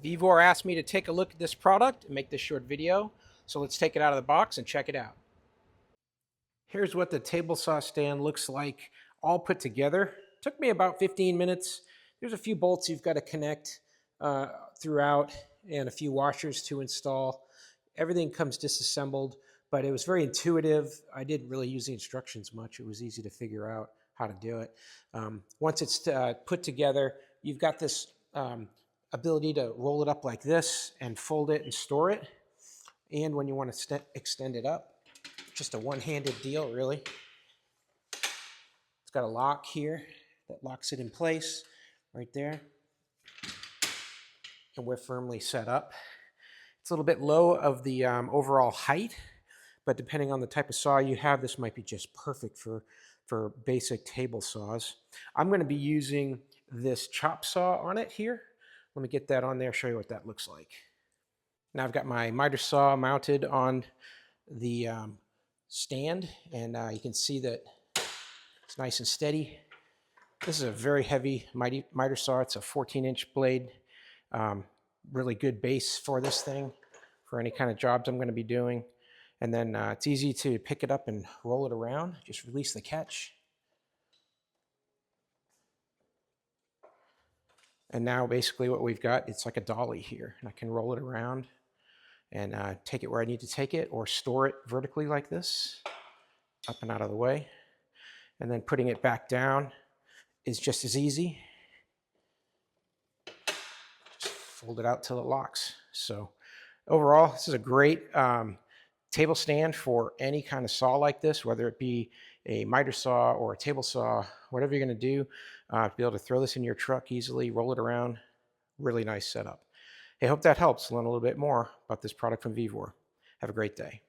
VEVOR asked me to take a look at this product and make this short video, so let's take it out of the box and check it out. Here's what the table saw stand looks like all put together. Took me about 15 minutes. There's a few bolts you've got to connect throughout and a few washers to install. Everything comes disassembled, but it was very intuitive. I didn't really use the instructions much. It was easy to figure out how to do it. Once it's put together, you've got this ability to roll it up like this and fold it and store it. And when you want to extend it up, just a one-handed deal, really. It's got a lock here that locks it in place right there. And we're firmly set up. It's a little bit low of the overall height, but depending on the type of saw you have, this might be just perfect for basic table saws. I'm going to be using this chop saw on it here. Let me get that on there, show you what that looks like. Now I've got my miter saw mounted on the stand, and you can see that it's nice and steady. This is a very heavy miter saw. It's a 14-inch blade. Really good base for this thing, for any kind of jobs I'm going to be doing. And then it's easy to pick it up and roll it around. Just release the catch. And now basically what we've got, it's like a dolly here. And I can roll it around and take it where I need to take it, or store it vertically like this, up and out of the way. And then putting it back down is just as easy. Just fold it out till it locks. So overall, this is a great table stand for any kind of saw like this, whether it be a miter saw or a table saw, whatever you're going to do, to be able to throw this in your truck easily, roll it around. Really nice setup. Hey, hope that helps learn a little bit more about this product from VEVOR. Have a great day.